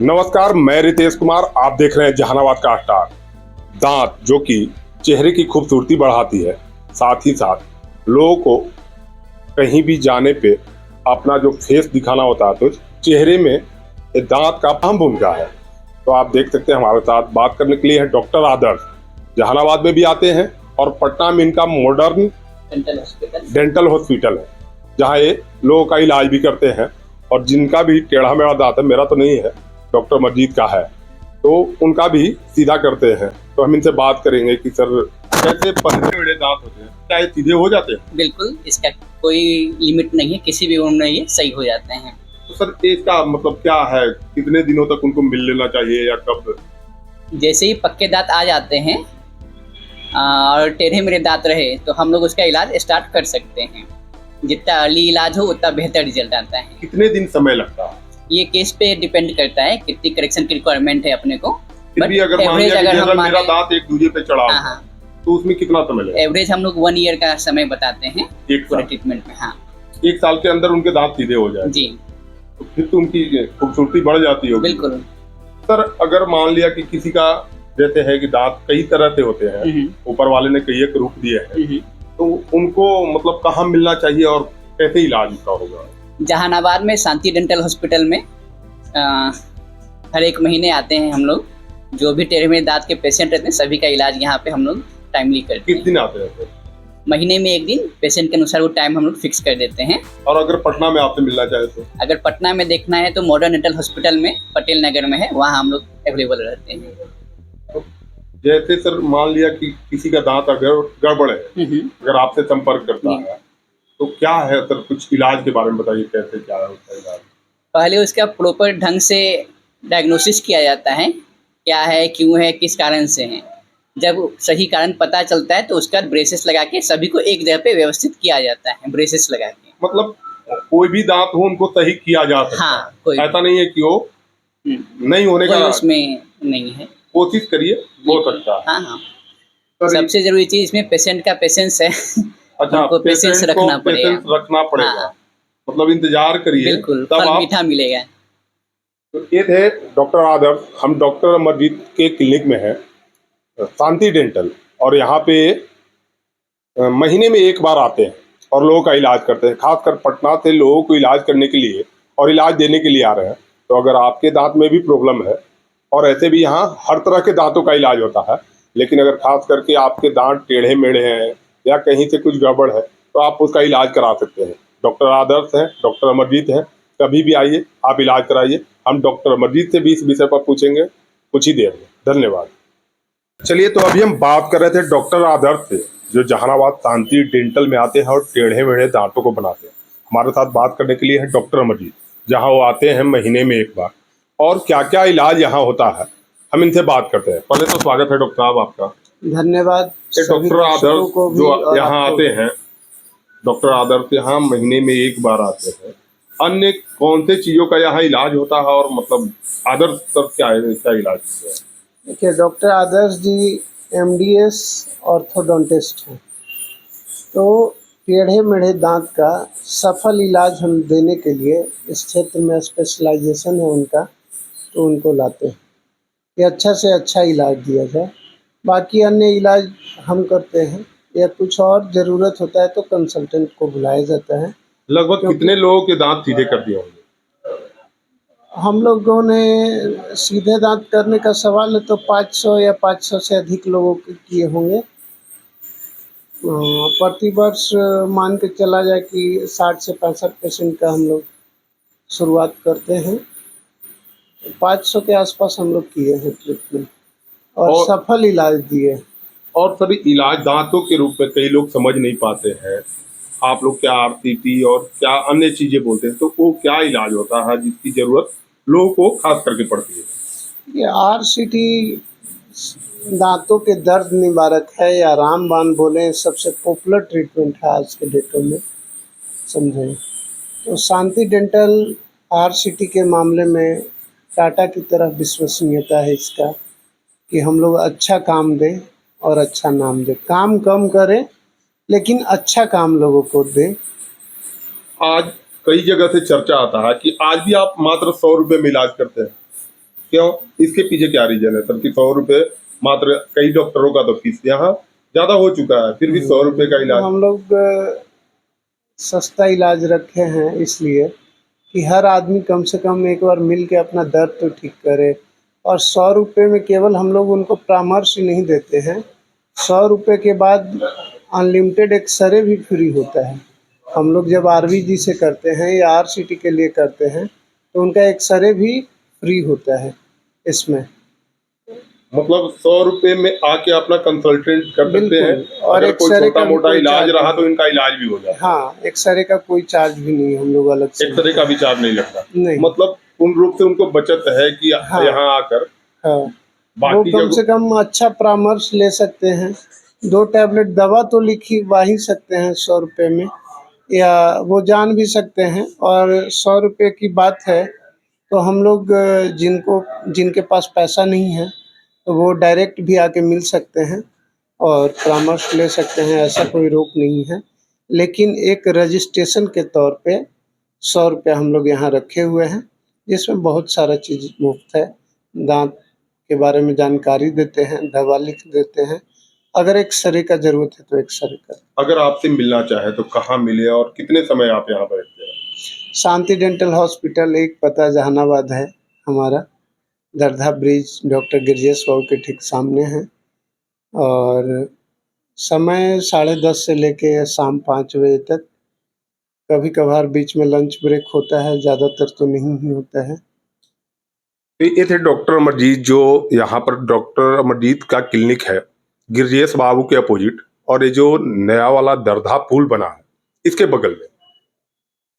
नमस्कार, मैं रितेश कुमार। आप देख रहे हैं जहानाबाद का स्टार। दांत जो कि चेहरे की खूबसूरती बढ़ाती है, साथ ही साथ लोगों को कहीं भी जाने पे अपना जो फेस दिखाना होता है, तो चेहरे में ये दांत का अहम भूमिका है। तो आप देख सकते हैं, हमारे साथ बात करने के लिए है डॉक्टर आदर्श। जहानाबाद में भी आते हैं और पटना में इनका मॉडर्न डेंटल हॉस्पिटल है, जहाँ ये लोगों का इलाज भी करते हैं। और जिनका भी टेढ़ा मेढ़ा दांत है, मेरा तो नहीं है, डॉक्टर मजीद का है, तो उनका भी सीधा करते हैं। तो हम इनसे बात करेंगे कि सर, कैसे पतले बड़े दांत होते हैं, क्या ये सीधे हो जाते हैं? बिल्कुल, इसका कोई लिमिट नहीं है, किसी भी उम्र में ये सही हो जाते हैं। तो सर, इसका मतलब क्या है? कितने दिनों तक उनको मिल लेना चाहिए या कब? जैसे ही पक्के दांत आ जाते हैं और टेढ़े मेढ़े दांत रहे तो हम लोग उसका इलाज स्टार्ट कर सकते हैं। जितना अर्ली इलाज हो उतना बेहतर रिजल्ट आता है। कितने दिन समय लगता है? ये केस पे डिपेंड करता है कितनी करेक्शन की रिक्वायरमेंट है अपने को। फिर भी अगर मान लिया कि जैसा मेरा दांत एक दूसरे पे चढ़ा हुआ है, तो उसमें कितना समय लगेगा? एवरेज हम लोग 1 ईयर का समय बताते हैं एक पूरे साल ट्रीटमेंट में। हाँ, 1 साल के अंदर उनके दांत सीधे हो जाए जी तो फिर तो उनकी खूबसूरती बढ़ जाती होगी। बिल्कुल। सर, अगर मान लिया कि किसी का जैसे है कि दांत कई तरह से होते हैं, ऊपर वाले ने कई एक रूप दिए हैं, तो उनको मतलब कहाँ मिलना चाहिए और कैसे इलाज का होगा? जहानाबाद में शांति डेंटल हॉस्पिटल में हर एक महीने आते हैं हम लोग। जो भी टेढ़े मेढ़े दांत के पेशेंट रहते हैं सभी का इलाज यहाँ पे हम लोग टाइमली करते हैं। किस दिन आते हैं? महीने में एक दिन पेशेंट के अनुसार वो टाइम हम लोग फिक्स कर देते हैं। और अगर पटना में आपसे मिलना चाहे तो? अगर पटना में देखना है तो मॉडर्न डेंटल हॉस्पिटल में पटेल नगर में है, वहाँ हम लोग अवेलेबल रहते हैं। तो जैसे सर, मान लिया कि किसी का दांत अगर गड़बड़ है, अगर आपसे संपर्क करता है, तो क्या है सर, कुछ इलाज के बारे में बताइए, कैसे क्या है उसका इलाज? पहले उसका प्रॉपर ढंग से डायग्नोसिस किया जाता है, क्या है, क्यों है, किस कारण से है। जब सही कारण पता चलता है तो उसका ब्रेसेस लगा के सभी को एक जगह पे व्यवस्थित किया जाता है, ब्रेसेस लगा के। मतलब कोई भी दांत हो उनको सही किया जा सकता है। हाँ, कोई ऐसा नहीं है कि वो नहीं होने कोई का उसमें नहीं है। कोशिश करिए, हो सकता है। हाँ हाँ, सबसे जरूरी चीज इसमें पेशेंट का पेशेंस है। अच्छा, हमको पेशेंस रखना पड़ेगा। हाँ। मतलब इंतजार करिए, बिल्कुल, तब फल आप। मीठा मिलेगा। तो ये थे डॉक्टर आदर्श। हम डॉक्टर अमरजीत के क्लिनिक में हैं, शांति डेंटल, और यहाँ पे महीने में एक बार आते हैं और लोगों का इलाज करते हैं। खासकर पटना से लोगों को इलाज करने के लिए और इलाज देने के लिए आ रहे हैं। तो अगर आपके दांत में भी प्रॉब्लम है, और ऐसे भी यहाँ हर तरह के दांतों का इलाज होता है, लेकिन अगर खास करके आपके दांत टेढ़े मेढ़े हैं या कहीं से कुछ गड़बड़ है, तो आप उसका इलाज करा सकते हैं। डॉक्टर आदर्श हैं, डॉक्टर अमरजीत हैं, कभी भी आइए, आप इलाज कराइए। हम डॉक्टर अमरजीत से भी इस विषय पर पूछेंगे कुछ ही देर में। धन्यवाद। चलिए, तो अभी हम बात कर रहे थे डॉक्टर आदर्श से, जो जहानाबाद शांति डेंटल में आते हैं और टेढ़े मेढ़े दांतों को बनाते हैं। हमारे साथ बात करने के लिए है डॉक्टर अमरजीत, जहां वो आते हैं महीने में एक बार, और क्या क्या इलाज यहाँ होता है हम इनसे बात करते हैं। पहले तो स्वागत है डॉक्टर साहब आपका। धन्यवाद। डॉक्टर आदर्श जो यहाँ आते हैं, डॉक्टर आदर्श यहाँ महीने में एक बार आते हैं, अन्य कौन से चीजों का यहाँ इलाज होता है, और मतलब आदर्श सर क्या है, क्या इलाज होता है? देखिए, डॉक्टर आदर्श जी MDS ऑर्थोडोंटिस्ट हैं। तो टेढ़े मेढ़े दांत का सफल इलाज हम देने के लिए, इस क्षेत्र में स्पेशलाइजेशन है उनका, तो उनको लाते हैं कि अच्छा से अच्छा इलाज दिया जाए। बाकी अन्य इलाज हम करते हैं, या कुछ और ज़रूरत होता है तो कंसल्टेंट को बुलाया जाता है। लगभग कितने लोगों के दांत सीधे कर दिए होंगे? हम लोगों ने सीधे दांत करने का सवाल है तो 500 या 500 से अधिक लोगों के किए होंगे। प्रतिवर्ष मान के चला जाए कि 60 से 65 पेशेंट का हम लोग शुरुआत करते हैं। 500 के आसपास हम लोग किए हैं ट्रीटमेंट, और सफल इलाज दिए। और सभी इलाज दांतों के रूप में कई लोग समझ नहीं पाते हैं, आप लोग क्या RCT और क्या अन्य चीजें बोलते हैं, तो वो क्या इलाज होता है जिसकी जरूरत लोगों को खास करके पड़ती है? ये RCT दांतों के दर्द निवारक है, या रामबाण बोले, सबसे पॉपुलर ट्रीटमेंट है आज के डेटों में, समझें। तो शांति डेंटल RCT के मामले में टाटा की तरह विश्वसनीयता है इसका, कि हम लोग अच्छा काम दें और अच्छा नाम दें। काम कम करें लेकिन अच्छा काम लोगों को दें। आज कई जगह से चर्चा आता है कि आज भी आप मात्र 100 रुपये में इलाज करते हैं। क्यों, इसके पीछे क्या रीजन है सर कि 100 रुपये मात्र? कई डॉक्टरों का तो फीस यहाँ ज्यादा हो चुका है, फिर भी 100 रुपये का इलाज। हम लोग सस्ता इलाज रखे हैं इसलिए कि हर आदमी कम से कम एक बार मिल के अपना दर्द तो ठीक करे। और 100 रुपये में केवल हम लोग उनको परामर्श ही नहीं देते हैं, 100 रुपये के बाद अनलिमिटेड एक्सरे भी फ्री होता है। हम लोग जब आरवीजी से करते हैं या आरसीटी के लिए करते हैं तो उनका एक्सरे भी फ्री होता है इसमें। मतलब 100 रुपये में आके अपना कंसल्टेंट कर सकते हैं, बिल्कुल। और अगर कोई एक्सरे का छोटा भी मोटा कोई इलाज चार्ज रहा नहीं। तो इनका इलाज भी हो जाता है। हाँ, एक्सरे का कोई चार्ज भी नहीं है, हम लोग अलग से एक्सरे का भी चार्ज नहीं लगता। नहीं। मतलब पूर्ण रूप से उनको बचत है कि हाँ। यहाँ आकर हाँ, वो बाकी कम से कम अच्छा परामर्श ले सकते हैं। 2 टैबलेट दवा तो लिखवा ही सकते हैं 100 रुपये में, या वो जान भी सकते हैं। और 100 रुपये की बात है तो हम लोग जिनके पास पैसा नहीं है तो वो डायरेक्ट भी आके मिल सकते हैं और परामर्श ले सकते हैं, ऐसा कोई रोक नहीं है। लेकिन एक रजिस्ट्रेशन के तौर पे 100 रुपया हम लोग यहाँ रखे हुए हैं, जिसमें बहुत सारा चीज़ मुफ़्त है। दाँत के बारे में जानकारी देते हैं, दवा लिख देते हैं। अगर एक्स-रे का ज़रूरत है तो एक्स-रे का। अगर आपसे मिलना चाहे तो कहाँ मिले और कितने समय आप यहाँ पर रहते हैं? शांति डेंटल हॉस्पिटल, एक पता जहानाबाद है हमारा, दरधा ब्रिज डॉक्टर गिरजेश बाबू के ठीक सामने है। और समय 10:30 से लेके शाम 5 बजे तक। कभी-कभार बीच में लंच ब्रेक होता है, ज़्यादातर तो नहीं ही होता है। तो ये थे डॉक्टर अमरजीत, जो यहाँ पर डॉक्टर अमरजीत का क्लिनिक है गिरजेश बाबू के अपोजिट, और ये जो नया वाला दरधा पुल बना है इसके बगल में।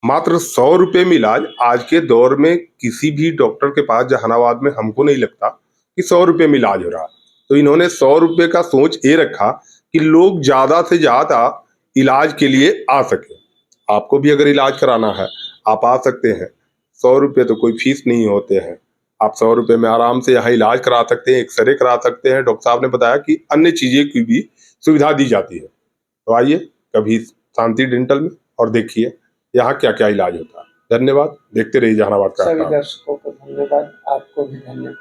मात्र 100 रुपये में इलाज। आज के दौर में किसी भी डॉक्टर के पास जहानाबाद में हमको नहीं लगता कि 100 रुपये में इलाज हो रहा है। तो इन्होंने 100 रुपये का सोच ये रखा कि लोग ज्यादा से ज्यादा इलाज के लिए आ सके। आपको भी अगर इलाज कराना है आप आ सकते हैं, 100 रुपये तो कोई फीस नहीं होते हैं। आप 100 रुपये में आराम से यहाँ इलाज करा सकते हैं, एक्सरे करा सकते हैं। डॉक्टर साहब ने बताया कि अन्य चीजें की भी सुविधा दी जाती है। तो आइए कभी शांति डेंटल में और देखिए यहाँ क्या क्या इलाज होता है। धन्यवाद। देखते रहिए जहानाबाद का। सभी दर्शकों को धन्यवाद, आपको भी धन्यवाद।